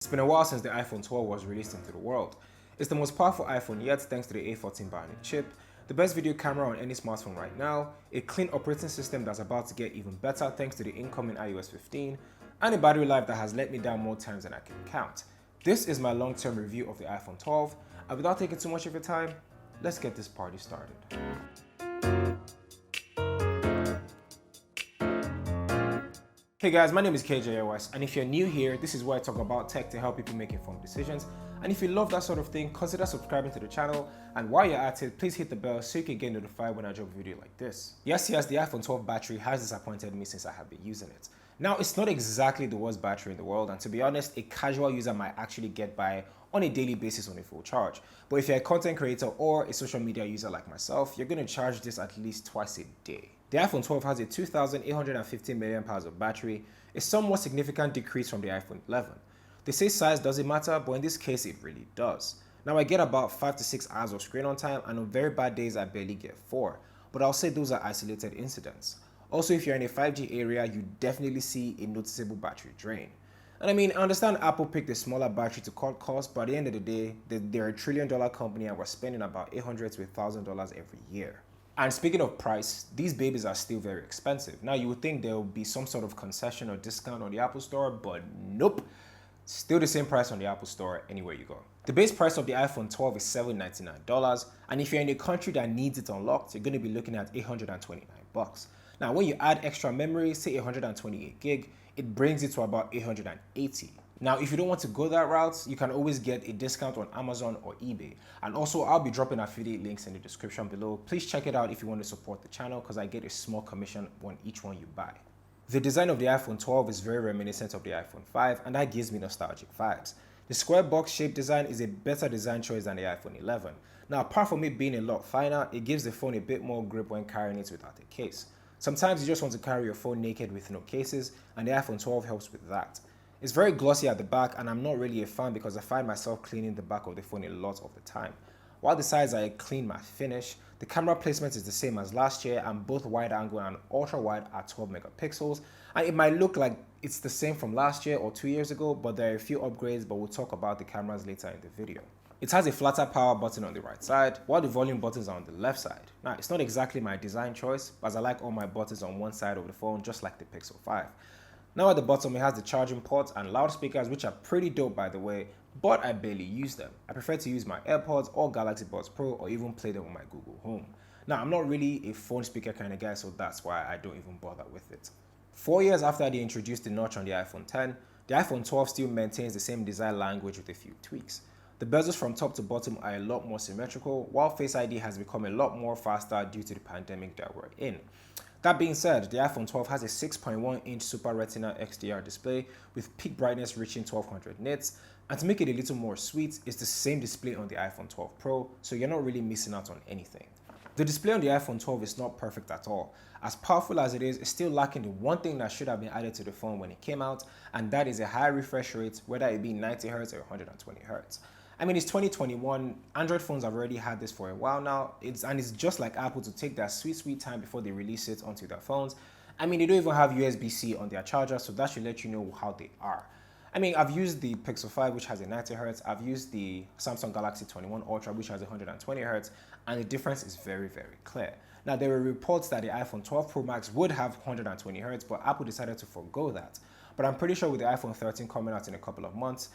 It's been a while since the iPhone 12 was released into the world. It's the most powerful iPhone yet thanks to the A14 bionic chip, the best video camera on any smartphone right now, a clean operating system that's about to get even better thanks to the incoming iOS 15, and a battery life that has let me down more times than I can count. This is my long-term review of the iPhone 12, and without taking too much of your time, let's get this party started. Hey guys, my name is KJOS, and if you're new here, this is where I talk about tech to help people make informed decisions. And if you love that sort of thing, consider subscribing to the channel, and while you're at it, please hit the bell so you can get notified when I drop a video like this. Yes, the iPhone 12 battery has disappointed me since I have been using it. Now, it's not exactly the worst battery in the world, and to be honest, a casual user might actually get by on a daily basis on a full charge. But if you're a content creator or a social media user like myself, you're going to charge this at least twice a day. The iPhone 12 has a 2,850 mAh of battery, a somewhat significant decrease from the iPhone 11. They say size doesn't matter, but in this case it really does. Now I get about 5 to 6 hours of screen on time, and on very bad days I barely get 4, but I'll say those are isolated incidents. Also, if you're in a 5G area, you definitely see a noticeable battery drain. And I mean, I understand Apple picked a smaller battery to cut costs, but at the end of the day, they're a $1 trillion company and we're spending about $800 to $1,000 every year. And speaking of price, these babies are still very expensive. Now you would think there would be some sort of concession or discount on the Apple Store, but nope. Still the same price on the Apple Store anywhere you go. The base price of the iPhone 12 is $799, and if you're in a country that needs it unlocked, you're going to be looking at $829. Now when you add extra memory, say 128 gig, it brings it to about 880. Now, if you don't want to go that route, you can always get a discount on Amazon or eBay. And also, I'll be dropping affiliate links in the description below. Please check it out if you want to support the channel, because I get a small commission on each one you buy. The design of the iPhone 12 is very reminiscent of the iPhone 5, and that gives me nostalgic vibes. The square box shaped design is a better design choice than the iPhone 11. Now, apart from it being a lot finer, it gives the phone a bit more grip when carrying it without a case. Sometimes you just want to carry your phone naked with no cases, and the iPhone 12 helps with that. It's very glossy at the back, and I'm not really a fan because I find myself cleaning the back of the phone a lot of the time. While the sides are a clean matte finish, the camera placement is the same as last year, and both wide angle and ultra wide are 12 megapixels. And it might look like it's the same from last year or 2 years ago, but there are a few upgrades, but we'll talk about the cameras later in the video. It has a flatter power button on the right side, while the volume buttons are on the left side. Now, it's not exactly my design choice, as I like all my buttons on one side of the phone, just like the Pixel 5. Now at the bottom it has the charging ports and loudspeakers, which are pretty dope by the way, but I barely use them. I prefer to use my AirPods or Galaxy Buds Pro, or even play them on my Google Home. Now I'm not really a phone speaker kind of guy, so that's why I don't even bother with it. 4 years after they introduced the notch on the iPhone 10, the iPhone 12 still maintains the same design language with a few tweaks. The bezels from top to bottom are a lot more symmetrical, while Face ID has become a lot more faster due to the pandemic that we're in. That being said, the iPhone 12 has a 6.1-inch Super Retina XDR display with peak brightness reaching 1200 nits, and to make it a little more sweet, it's the same display on the iPhone 12 Pro, so you're not really missing out on anything. The display on the iPhone 12 is not perfect at all. As powerful as it is, it's still lacking the one thing that should have been added to the phone when it came out, and that is a high refresh rate, whether it be 90Hz or 120Hz. I mean, it's 2021, Android phones have already had this for a while now, and it's just like Apple to take their sweet time before they release it onto their phones. I mean, they don't even have USB-C on their charger, so that should let you know how they are. I mean, I've used the Pixel 5, which has a 90Hz, I've used the Samsung Galaxy 21 Ultra, which has 120Hz, and the difference is very clear. Now, there were reports that the iPhone 12 Pro Max would have 120Hz, but Apple decided to forgo that. But I'm pretty sure with the iPhone 13 coming out in a couple of months,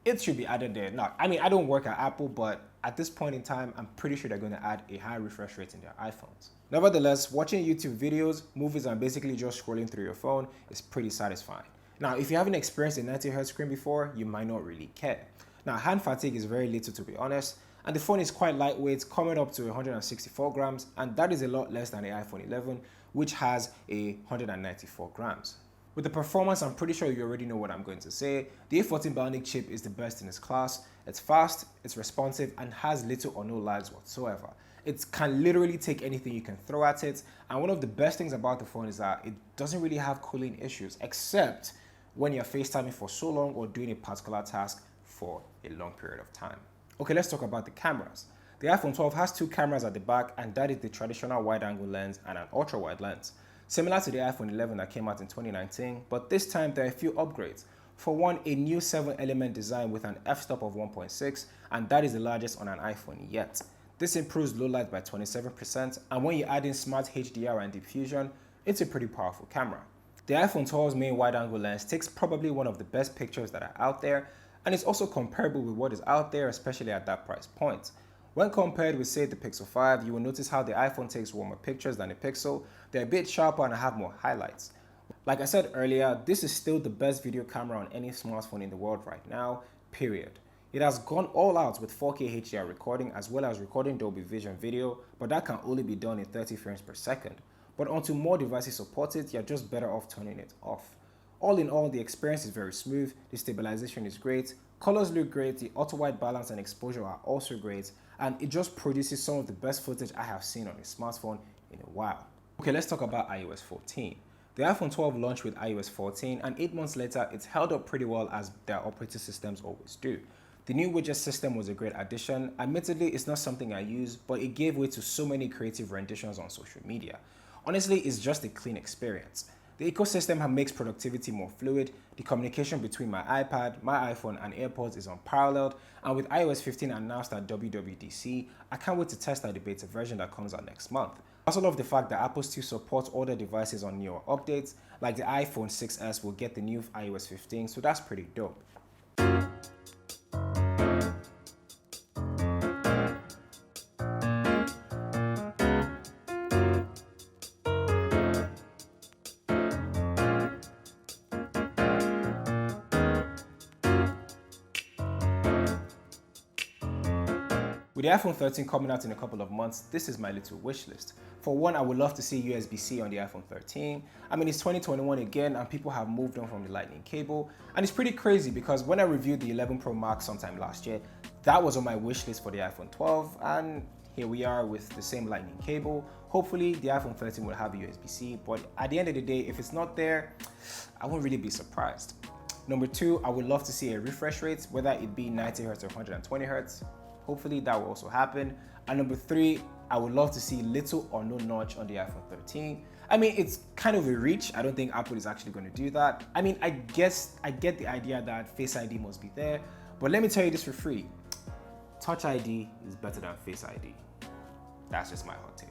it should be added there. Now, I mean, I don't work at Apple, but at this point in time, I'm pretty sure they're going to add a high refresh rate in their iPhones. Nevertheless, watching YouTube videos, movies, and basically just scrolling through your phone is pretty satisfying. Now, if you haven't experienced a 90Hz screen before, you might not really care. Now, hand fatigue is very little, to be honest, and the phone is quite lightweight, coming up to 164 grams, and that is a lot less than the iPhone 11, which has 194 grams. With the performance, I'm pretty sure you already know what I'm going to say. The A14 bionic chip is the best in its class. It's fast, it's responsive, and has little or no lags whatsoever. It can literally take anything you can throw at it, and one of the best things about the phone is that it doesn't really have cooling issues, except when you're FaceTiming for so long or doing a particular task for a long period of time. Okay, let's talk about the cameras. The iPhone 12 has two cameras at the back, and that is the traditional wide-angle lens and an ultra-wide lens. Similar to the iPhone 11 that came out in 2019, but this time there are a few upgrades. For one, a new 7-element design with an f-stop of 1.6, and that is the largest on an iPhone yet. This improves low light by 27%, and when you add in smart HDR and deep fusion, it's a pretty powerful camera. The iPhone 12's main wide-angle lens takes probably one of the best pictures that are out there, and it's also comparable with what is out there, especially at that price point. When compared with, say, the Pixel 5, you will notice how the iPhone takes warmer pictures than the Pixel. They're a bit sharper and have more highlights. Like I said earlier, this is still the best video camera on any smartphone in the world right now, period. It has gone all out with 4K HDR recording as well as recording Dolby Vision video, but that can only be done in 30 frames per second. But until more devices support it, you're just better off turning it off. All in all, the experience is very smooth, the stabilization is great, colors look great, the auto-white balance and exposure are also great, and it just produces some of the best footage I have seen on a smartphone in a while. Okay, let's talk about iOS 14. The iPhone 12 launched with iOS 14, and 8 months later, it's held up pretty well as their operating systems always do. The new widget system was a great addition. Admittedly, it's not something I use, but it gave way to so many creative renditions on social media. Honestly, it's just a clean experience. The ecosystem makes productivity more fluid, the communication between my iPad, my iPhone, and AirPods is unparalleled, and with iOS 15 announced at WWDC, I can't wait to test out the beta version that comes out next month. I also love the fact that Apple still supports older devices on newer updates, like the iPhone 6s will get the new iOS 15, so that's pretty dope. With the iPhone 13 coming out in a couple of months, this is my little wish list. For one, I would love to see USB-C on the iPhone 13. I mean, it's 2021 again and people have moved on from the lightning cable. And it's pretty crazy because when I reviewed the 11 Pro Max sometime last year, that was on my wish list for the iPhone 12, and here we are with the same lightning cable. Hopefully the iPhone 13 will have USB-C, but at the end of the day, if it's not there, I won't really be surprised. Number two, I would love to see a refresh rate, whether it be 90Hz or 120Hz. Hopefully that will also happen. And number three, I would love to see little or no notch on the iPhone 13. I mean, it's kind of a reach. I don't think Apple is actually going to do that. I mean, I guess I get the idea that Face ID must be there, but let me tell you this for free. Touch ID is better than Face ID. That's just my hot take.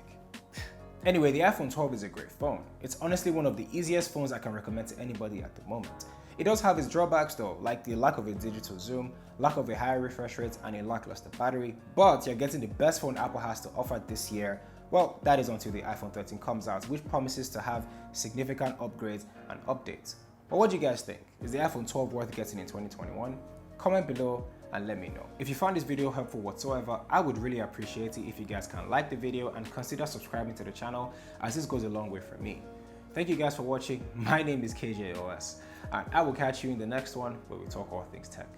Anyway, the iPhone 12 is a great phone. It's honestly one of the easiest phones I can recommend to anybody at the moment. It does have its drawbacks though, like the lack of a digital zoom, lack of a higher refresh rate, and a lackluster battery, but you're getting the best phone Apple has to offer this year. Well, that is until the iPhone 13 comes out, which promises to have significant upgrades and updates. But what do you guys think? Is the iPhone 12 worth getting in 2021? Comment below and let me know. If you found this video helpful whatsoever, I would really appreciate it if you guys can like the video and consider subscribing to the channel, as this goes a long way for me. Thank you guys for watching. My name is KJOS, and I will catch you in the next one where we talk all things tech.